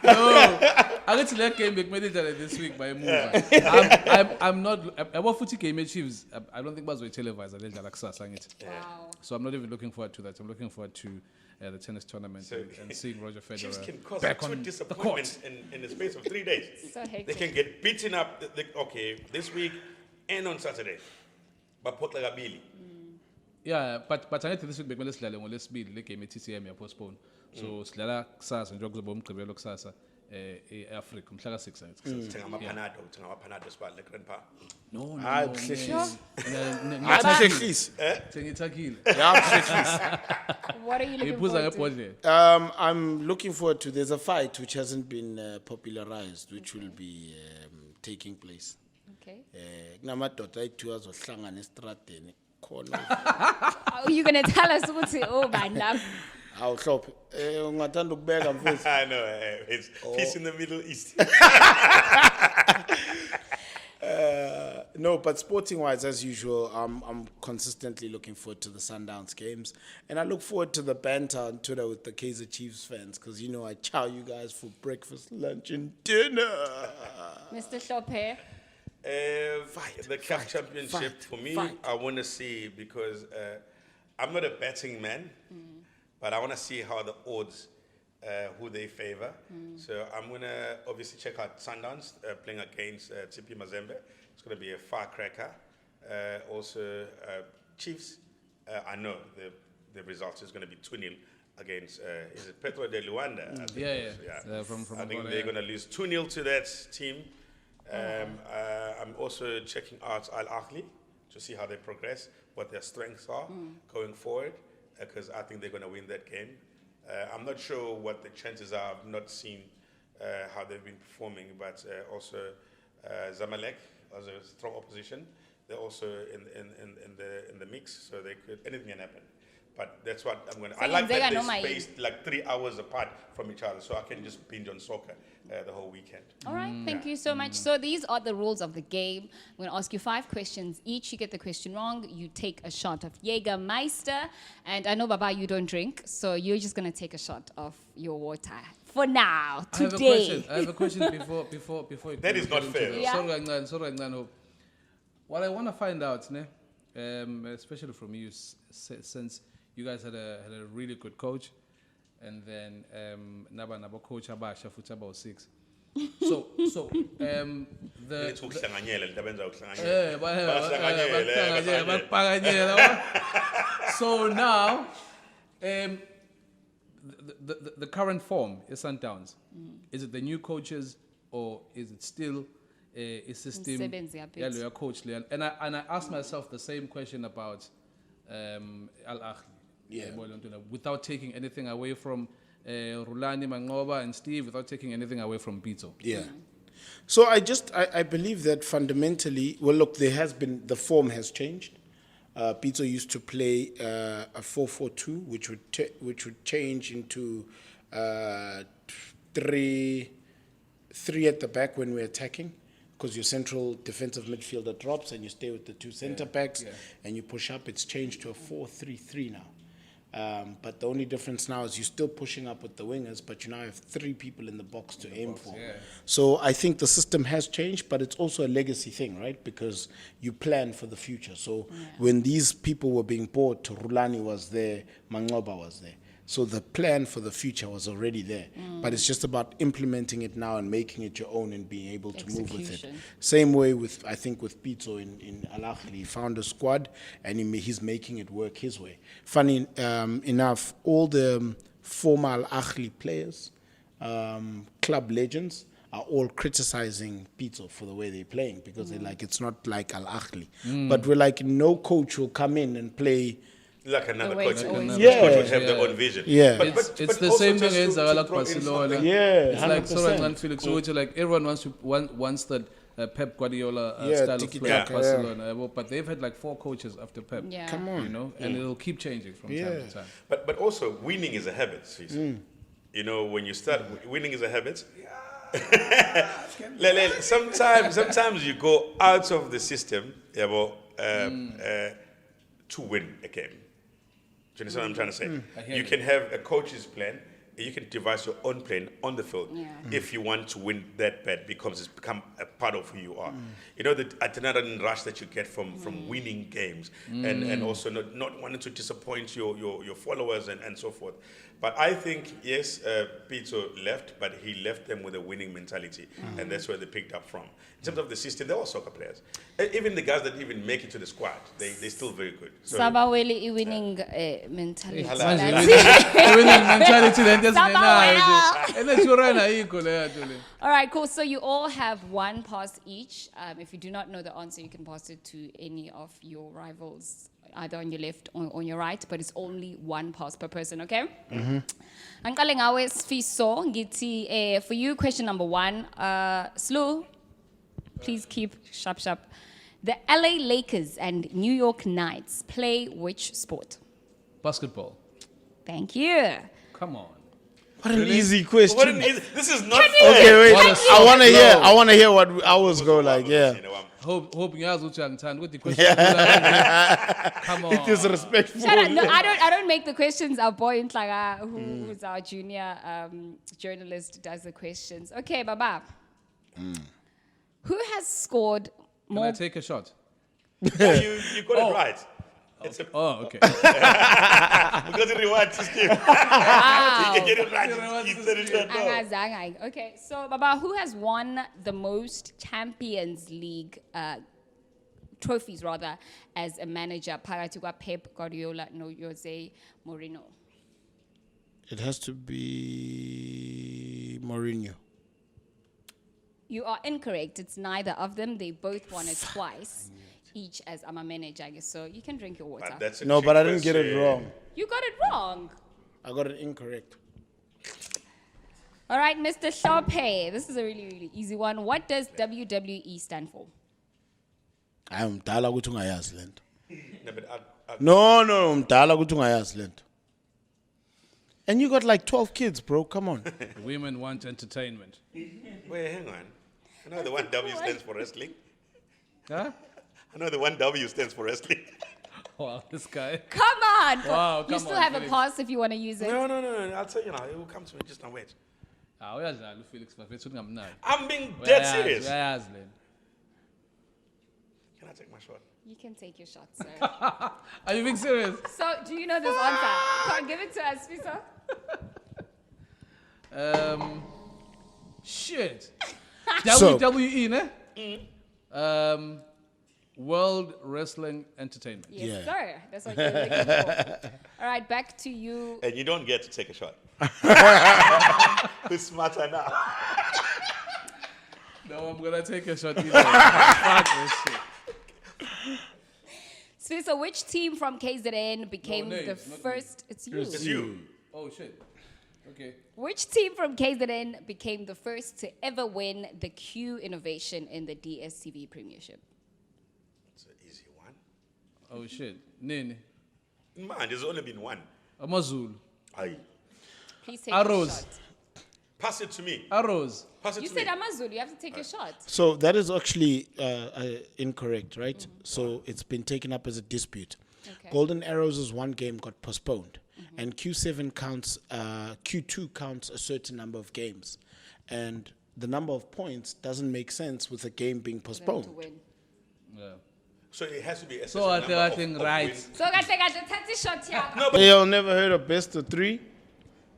No, I get to that game this week by move. I'm not. About footy game Chiefs. I don't think was televised.
Wow.
So I'm not even looking forward to that. I'm looking forward to the tennis tournament and seeing Roger
Chiefs
Federer
can cause
back
two
on the
disappointments
court.
in the space of 3 days.
So hectic.
They can get beaten up, this week and on Saturday. But Port Lagabili.
Yeah, but I need to this week bekumele sidlale ngolesibili le game eTCM ya postpone. So sidlala kusasa njengoba kuzoba umgqibelo kusasa eAfrica umhla ka6
Thenga amapanado sibali le-Grand Park.
No.
Hayi buhlehlisi.
Ngiyathakhisa.
Buhlehlisi.
Sengithakile.
Yeah, buhlehlisi.
What are you looking
Ngiphuza
forward to?
ngebhodlela.
I'm looking forward to, there's a fight which hasn't been popularized, which will be taking place.
Okay.
Kunamadoda ayi-2 azohlangana estradeni khona.
Are you going to tell us what's it? Oh, man.
Hawu Hlophe, ungathanda ukubeka mfethu.
I know, it's peace in the Middle East.
No, but sporting-wise, as usual, I'm consistently looking forward to the Sundowns games, and I look forward to the banter on Twitter with the Kaizer Chiefs fans, because I chow you guys for breakfast, lunch, and dinner.
Mr. Hlophe.
The CAF Championship, for me, I want to see, because I'm not a betting man, but I want to see how the odds, who they favor. So I'm going to obviously check out Sundowns playing against TP Mazembe. It's going to be a firecracker. Also, Chiefs, I know the result is going to be 2-0 against, is it Petro de Luanda? I think it was,
From
I think
Angola,
they're going to lose 2-0 to that team. I'm also checking out Al Ahly to see how they progress, what their strengths are going forward, because I think they're going to win that game. I'm not sure what the chances are. I've not seen how they've been performing, but also Zamalek as a strong opposition. They're also in the mix, so anything can happen. But that's what I'm going to. I like that they're spaced like 3 hours apart from each other, so I can just binge on soccer the whole weekend.
All right, thank you so much. So these are the rules of the game. I'm going to ask you 5 questions each. You get the question wrong, you take a shot of Jägermeister. And I know, Baba, you don't drink, so you're just going to take a shot of your water. For now, today.
I have a question before you.
That is not fair.
Yeah.
Sorry, Ngano. What I want to find out, especially from you, since you guys had a really good coach, and then naba coach abasha futhi about 6. So so now the current form is Sundowns. Is it the new coaches, or is it still a system? Yeah, coach. And I asked myself the same question about Al Ahly. Yeah. Without taking anything away from Rulani, Mangoba, and Steve without taking anything away from Pito.
Yeah. So I believe that fundamentally, well, look, the form has changed. Pito used to play a 4-4-2, which would change into 3 at the back when we're attacking, because your central defensive midfielder drops and you stay with the 2 center backs and you push up. It's changed to a 4-3-3 now. But the only difference now is you're still pushing up with the wingers, but you now have 3 people in the box to aim for. Yeah. So I think the system has changed, but it's also a legacy thing, right? Because you plan for the future. So when these people were being bought, Rulani was there, Mangoba was there. So the plan for the future was already there. But it's just about implementing it now and making it your own and being able to move with it. Same way with Pito in Al Ahly. He found a squad and he's making it work his way. Funny enough, all the former Al Ahly players, club legends, are all criticizing Pito for the way they're playing, because they're like, it's not like Al Ahly. But we're like, no coach will come in and play
like another coach. Coach would have their own vision.
Yeah.
But it's the same thing as Barcelona.
Yeah,
it's like Sfiso and Felix Hlophe. Like everyone wants that Pep Guardiola style of play at Barcelona. But they've had like 4 coaches after Pep.
Yeah.
Come on.
You know, and it'll keep changing from time to time.
But also, winning is a habit, Sfiso. You know, when you start, winning is a habit. Sometimes you go out of the system to win a game. Do you understand what I'm trying to say? You can have a coach's plan, you can devise your own plan on the field if you want to win that bet, because it's become a part of who you are. You know, the adrenaline rush that you get from winning games and also not wanting to disappoint your followers and so forth. But I think, yes, Pito left, but he left them with a winning mentality, and that's where they picked up from. In terms of the system, they're all soccer players. Even the guys that even make it to the squad, they're still very good. So,
Sabaweli winning mentality.
Winning mentality.
All right, cool. So you all have 1 pass each. If you do not know the answer, you can pass it to any of your rivals, either on your left or on your right, but it's only 1 pass per person, okay? Angqale ngawe Sfiso ngithi for you, question number 1, Slow, please keep sharp. The LA Lakers and New York Knights play which sport?
Basketball.
Thank you.
Come on.
What an easy question.
This is not
Okay, wait. I want to hear what ours go like. Yeah.
Hope you with the question. Come on.
It is respectful.
Shut up. No, I don't make the questions. Our boy Nhlaga, who's our junior journalist, does the questions. Okay, Baba. Who has scored more?
Can I take a shot?
You got it right.
Okay.
Because the reward system. You can get it right.
Okay, so Baba, who has won the most Champions League trophies, rather, as a manager? Phakathi kwa Pep Guardiola no Jose Mourinho.
It has to be Mourinho.
You are incorrect. It's neither of them. They both won it twice, each as I'm a manager, I guess. So you can drink your water.
But I didn't get it wrong.
You got it wrong.
I got it incorrect.
All right, Mr. Hlophe. This is a really, really easy one. What does WWE stand for?
I'm mdala ukuthi ungayazi lento. No, mdala ukuthi ungayazi lento. And you got like 12 kids, bro. Come on.
Women want entertainment.
Wait, hang on. I know the one W stands for wrestling.
Huh?
I know the one W stands for wrestling.
Wow, this guy.
Come on.
Wow,
you still have a pass if you want to use it.
No. I'll tell you now. It will come to me. Just now wait. I'm being dead serious. Can I take my shot?
You can take your shot, sir.
Are you being serious?
So, do you know this answer? Come on, give it to us, Sfiso.
Shit. WWE, ne? World Wrestling Entertainment.
Yes, sir. That's what you're looking for. All right, back to you.
And you don't get to take a shot. Who's smarter now?
No, I'm going to take a shot either. Fuck this shit.
Sfiso, which team from KZN became the first? It's you.
It's you.
Oh, shit. Okay.
Which team from KZN became the first to ever win the Q Innovation in the DStv Premiership?
It's an easy one.
Oh shit. Nene.
Man, there's only been one.
Amazulu.
Aye.
Please take
Arrows.
a shot.
Pass it to me.
Arrows.
Pass it
You
to
said
me.
Amazulu. You have to take a shot.
So that is actually incorrect, right? So it's been taken up as a dispute.
Okay.
Golden Arrows' one game got postponed, and Q7 counts, Q2 counts a certain number of games, and the number of points doesn't make sense with a game being
For them
postponed.
to win.
Yeah.
So it has to be a
So
certain number
I
of
think right.
wins.
So guys, take a shot here.
No, but
Y'all never heard of best of three?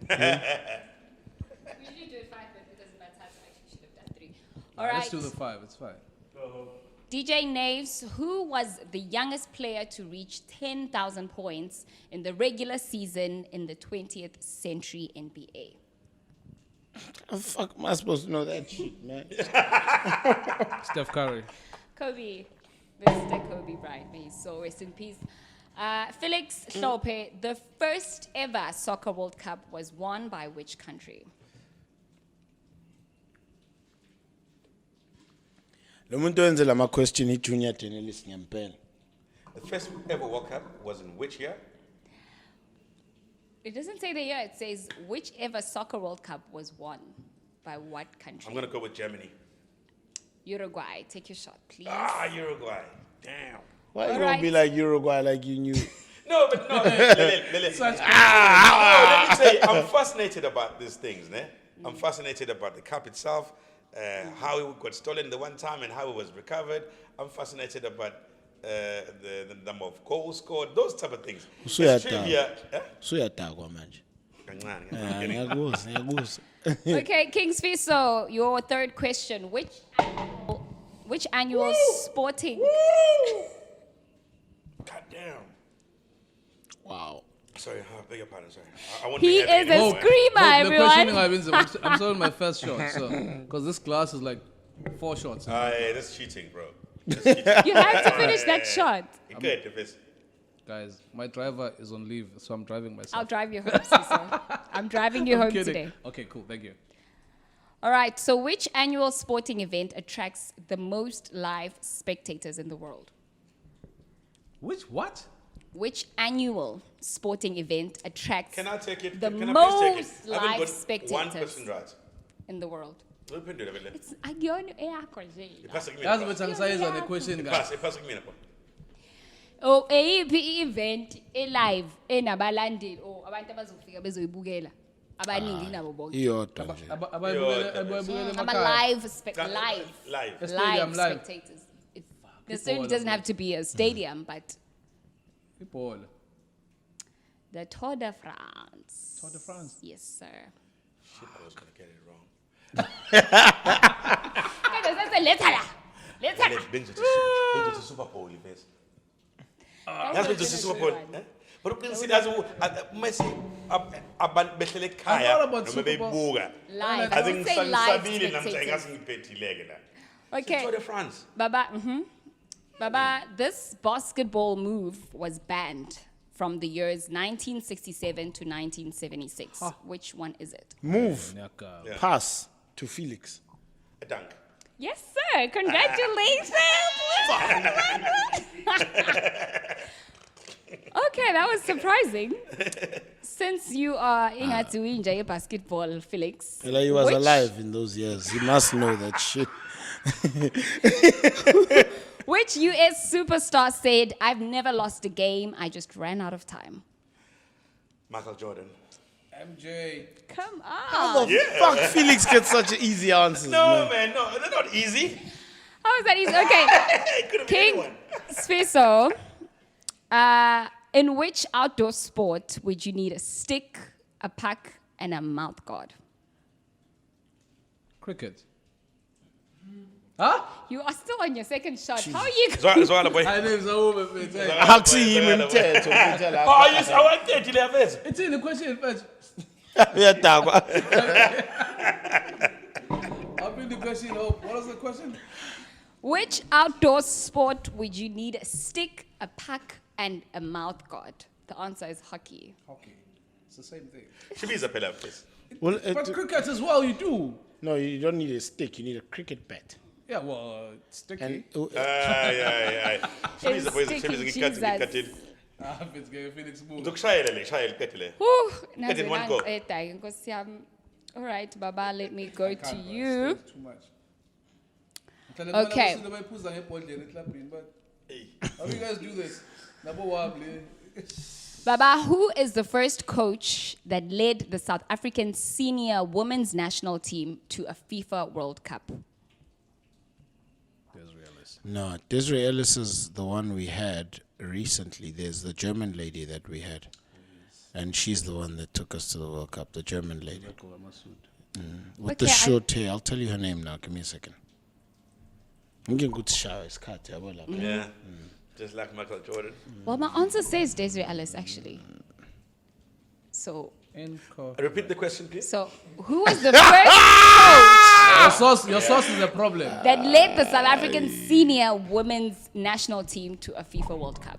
We usually do it 5, but it doesn't matter. I actually should have done 3. All right.
Let's do the 5. It's fine.
DJ Naves, who was the youngest player to reach 10,000 points in the regular season in the 20th century NBA?
How the fuck am I supposed to know that shit, man?
Steph Curry.
Kobe, Mr. Kobe Bryant, may his soul rest in peace. Felix Hlophe, the first ever Soccer World Cup was won by which country?
Lo muntu wenze lama question iJunior Tenelis ngempela.
the first ever World Cup was in which year?
It doesn't say the year, it says whichever Soccer World Cup was won by what country?
I'm going to go with Germany.
Uruguay, take your shot, please.
Ah, Uruguay. Damn.
Why you
All
gonna be
right.
like Uruguay like you knew?
No, but no. Lele. No, let me say, I'm fascinated about these things. Ne? I'm fascinated about the cup itself, how it got stolen the one time and how it was recovered. I'm fascinated about the number of goals scored, those type of things.
So
It's
yeah,
trivia.
Suyatakwa manje.
Kancane,
Ah,
kancane.
ngiyakuzwa.
Okay, King Sfiso, your third question. Which annual sporting...
God damn.
Wow.
Sorry, I beg your pardon. Sorry. I won't
He
be happy
is a
anymore.
screamer,
The question
everyone.
I'm still on my first shot, so because this class is like 4 shots.
Aye, that's cheating, bro.
You have to finish that shot.
You good if it's...
Guys, my driver is on leave, so I'm driving myself.
I'll drive you home, Sfiso. I'm driving you
I'm
home
kidding.
today.
Okay, cool. Thank you.
All right, so which annual sporting event attracts the most live spectators in the world?
Which what?
Which annual sporting event attracts
Can I take it?
the
Can I please
most
take it? I haven't
live
got
spectators
one person right.
in the world?
Open it, Abele.
It's akuyona eyakho nje.
Pass it,
That's
give me
what
the
I'm saying on the question,
pass.
guys.
Pass it, give me the
Oh, eyiphi event live enabalandeli or abantu abazofika bezoyibukela abaningi nabo bonke.
Iyodwa nje.
I'm a live live
Live.
Stadium live.
spectators. It necessarily doesn't have to be a stadium, but
People.
the Tour de France.
Tour de France.
Yes, sir.
Shit, I was going to get it wrong.
Okay, that's a letter.
Let's bring it to Super Bowl, you face. That's been to Super Bowl. But you can see that's Messi abantu behlele
I
ekhaya
thought about
noma
Super Bowl.
beyibuka.
Live.
I
Don't
think
say live
Sabili namhlanje
spectators.
ngasingiphetile ke la.
Okay.
Tour de France.
Baba, Baba, this basketball move was banned from the years 1967 to 1976. Which one is it?
Move.
Yeah.
Pass to Felix.
A dunk.
Yes, sir. Congratulations. Okay, that was surprising. Since you are in basketball, Felix.
Like he was
which-
alive in those years. He must know that shit.
Which US superstar said, "I've never lost a game, I just ran out of time"?
Michael Jordan.
MJ.
Come
How
on.
the fuck Felix gets such easy answers,
No,
man?
man, no, they're not easy.
How is that easy? Okay.
It could have been
King
anyone.
Sfiso, in which outdoor sport would you need a stick, a puck, and a mouth guard?
Cricket. Huh?
You are still on your second shot. How are you?
Zwala boy.
I name's a woman.
Akusiyi imithetho kuphela.
Oh, I want to tell you.
It's in the question first.
Uyadakwa.
I'll bring the question up. What was the question?
Which outdoor sport would you need a stick, a puck, and a mouth guard? The answer is hockey.
Hockey. It's the same thing.
Shibiza phela please.
Well,
But cricket as well, you do.
no, you don't need a stick. You need a cricket bat.
Yeah, well, it's sticky.
And
yeah.
It's sticky, Jesus.
If it's going Felix move.
Uzokushayela le, shayela iqede le.
Whew,
Get in one go.
nangiqeda-ke, Nkosi yami. All right, Baba, let me go to
Can't, bro,
you.
it's too much.
Okay.
But how do you guys do this? Number one, please.
Baba, who is the first coach that led the South African senior women's national team to a FIFA World Cup?
no, Desiree Ellis is the one we had recently. There's the German lady that we had. And she's the one that took us to the World Cup, the German lady. With the
Okay,
short hair. I'll tell you her name now. Give me a second.
Yeah. Just like Michael Jordan.
Well, my answer says Desiree Ellis, actually. So,
Repeat the question, please.
who was the first coach
Your sauce is a problem.
that led the South African senior women's national team to a FIFA World Cup?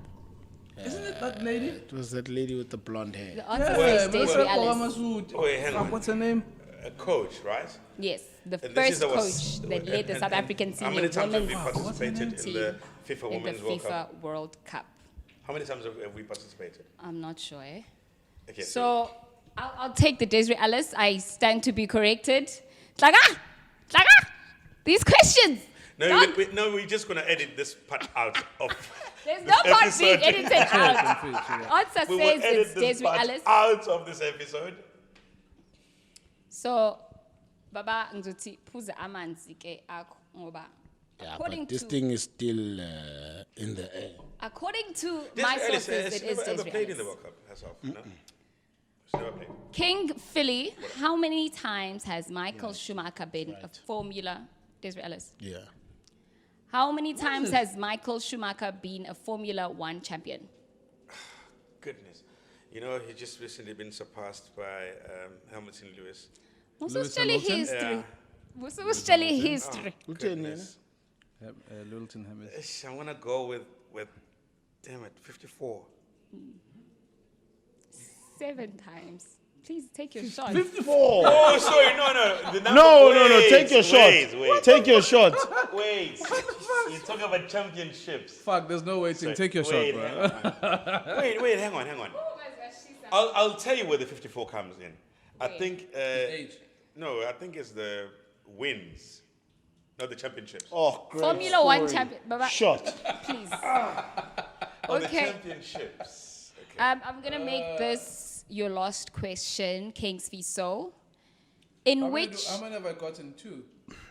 Isn't it that lady?
It was that lady with the blonde hair.
The answer says Desiree Ellis.
Wait, hang on.
What's her name?
A coach, right?
Yes, the
And this is
first
our
coach that led the South African
How
senior
many times have we
women's
participated in the
team
FIFA
in the
Women's World
FIFA
Cup?
World Cup.
How many times have we participated?
I'm not sure.
Okay,
So I'll take the Desiree Ellis. I stand to be corrected. Tlaga! These questions.
No, we're just going to edit this part out of.
There's no part being
episode.
edited out. Answer
We will
says
edit
it's
this
Desiree
part
Ellis.
out of this episode.
So, Baba ngizothi phuza amanzi ke akho ngoba
Yeah,
according
but this
to
thing is still in the air.
according to
Desiree
my
Ellis
sources,
has
it is
never ever
Desiree
played in the
Ellis.
World Cup herself. No? She's never played.
King Philly, how many times has Michael Schumacher been a Formula Desiree Ellis?
Yeah.
How many times has Michael Schumacher been a Formula One champion?
Goodness. You know, he just recently been surpassed by Hamilton Lewis.
What's telling history?
Yeah.
What's telling history?
Goodness.
Littleton Hammers.
Ish, I want to go with, damn it, 54.
7 times. Please take your shot.
54!
Oh, sorry, no. The number,
No. Take your shot.
Wait.
Take your shot.
Wait. You're talking about championships.
Fuck, there's no waiting. Take your
Wait,
shot, bro.
Wait, hang on. I'll tell you where the 54 comes in. I think.
Age.
No, I think it's the wins, not the championships.
Oh, great.
Formula One
story.
champion. Baba,
Shot.
please.
Oh, the
Okay.
championships. Okay.
I'm going to make this your last question, King Sfiso. In which
How many have I gotten? 2.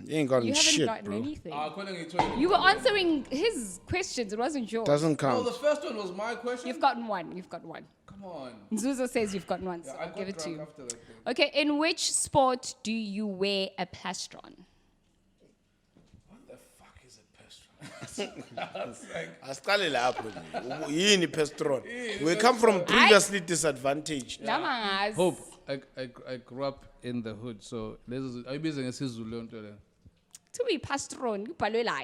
You ain't gotten
you haven't
shit,
gotten
bro.
anything.
According to you.
You were answering his questions. It wasn't yours.
Doesn't
Oh,
count.
the first one was my question?
You've gotten one.
Come on.
Nzuzo says you've gotten one, so
I
I'll
got
give it to
drunk
you.
after that thing.
Okay, in which sport do you wear a plastron?
What the fuck is a pestron?
Asicale lapho nje. Yini pestron? We come from previously disadvantaged.
Namangazi.
Hope. I grew up in the hood, so are you busy ngesizulu nto le?
To be plastron, kubhalwe la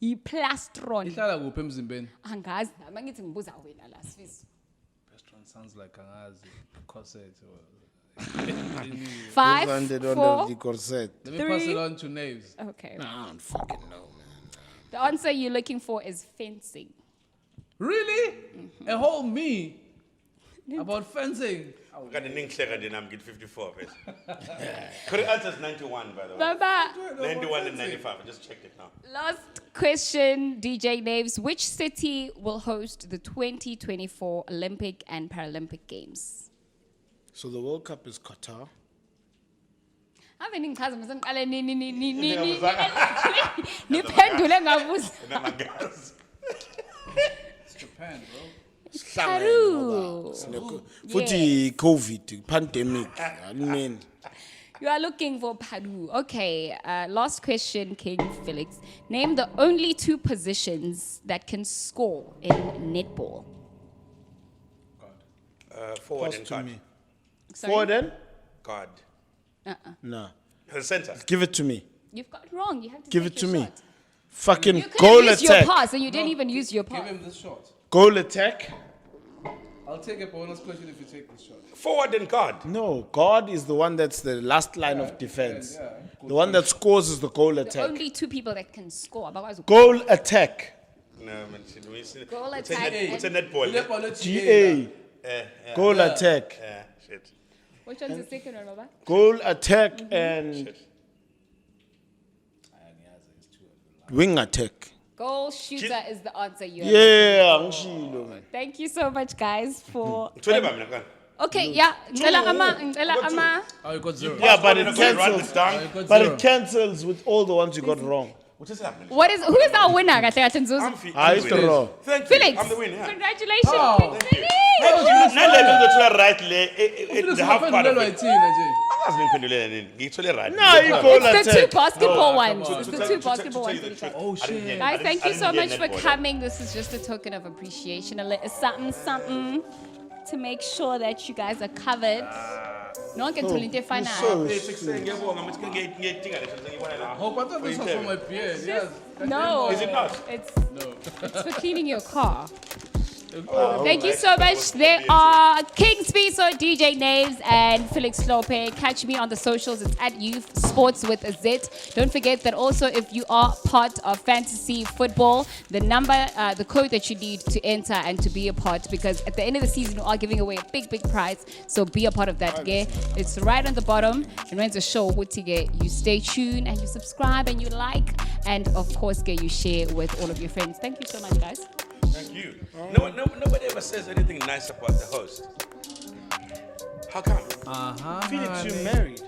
i-plastron.
Ihlala kuphi emzimbeni?
Angazi, nami ngithi ngibuza wena la Sfiso.
Pestron sounds like angazi corset or
5,
Landed under
4.
the corset.
Let me pass
3.
it on to Naves.
Okay.
I don't fucking know, man.
The answer you're looking for is fencing.
Really? A whole me about fencing.
Got the Ninkleka and I'm get 54 first. Correct answer is 91, by the way.
Baba,
91 and 95. I just checked it now.
last question, DJ Naves. Which city will host the 2024 Olympic and Paralympic Games?
So the World Cup is Qatar.
Ave ningichaza mase ngiqale niphendule ngabuza.
It's Japan, bro.
Peru.
Futhi COVID, pandemic. I mean,
You are looking for Peru. Okay, last question, King Felix. Name the only 2 positions that can score in netball.
Forward
pass
and
to
guard.
me.
Sorry?
Forward then?
Guard.
No.
The center.
Give it to me.
You've got it wrong. You have to
Give
take
it to
your
me.
shot.
Fucking
You could
goal
have used
attack.
your pass, and you didn't even use your
Give
pass.
him this shot.
Goal attack.
I'll take a bonus question if you take this shot.
Forward and guard.
No, God is the one that's the last line of defense.
Yeah.
The one that scores is the goal attack.
Only 2 people that can score.
Goal attack.
No, man.
Goal
It's a
attack.
it's a netball.
GA. Goal attack.
Shit.
Which one's the second one, Baba?
Goal attack and wing attack.
Goal shooter is the answer you have.
Yeah, ngishilo, man.
Thank you so much, guys, for.
Thule ba mina kan?
Okay, yeah. Ngicela ama.
Oh, you got 0.
Yeah, but
You're
it
not gonna run
cancels.
this down.
You got
But
0.
it cancels with all the ones you got wrong.
What is happening?
Who is our winner? Kahle kahle Nzuzu?
I'm
It's the raw.
Thank you.
Felix.
I'm the winner.
Congratulations,
Oh.
Felix.
Nalento ngithula right le the half part of it.
It's
Angazi ngiphendulele nini. Ngithule right.
No, you goal
It's the 2
attack.
basketball
No,
ones.
to-
It's
to
the
tell-
2
to tell-
basketball
to tell
ones.
you the truth,
Oh,
I didn't
shit.
hear-
Guys,
I
thank you
didn't
so
hear
much for
netball.
coming. This is just a token of appreciation, a little something to make sure that you guys are covered. No one can tell you fine now.
So
Ngiyabonga manje ngiyidinga leso sengibona la.
hope I thought this was for my beard. Yes.
No,
Is it not?
It's for cleaning your car. Thank you so much. There are King Sfiso, DJ Naves, and Felix Hlophe. Catch me on the socials. It's at Youff Sportz with a Z. Don't forget that also if you are part of fantasy football, the number, the code that you need to enter and to be a part, because at the end of the season we are giving away a big prize. So be a part of that. Okay? It's right on the bottom. And when the show, you stay tuned and you subscribe and you like, and of course, you share with all of your friends. Thank you so much, guys.
Thank you. Nobody ever says anything nice about the host. How come?
Felix, you married.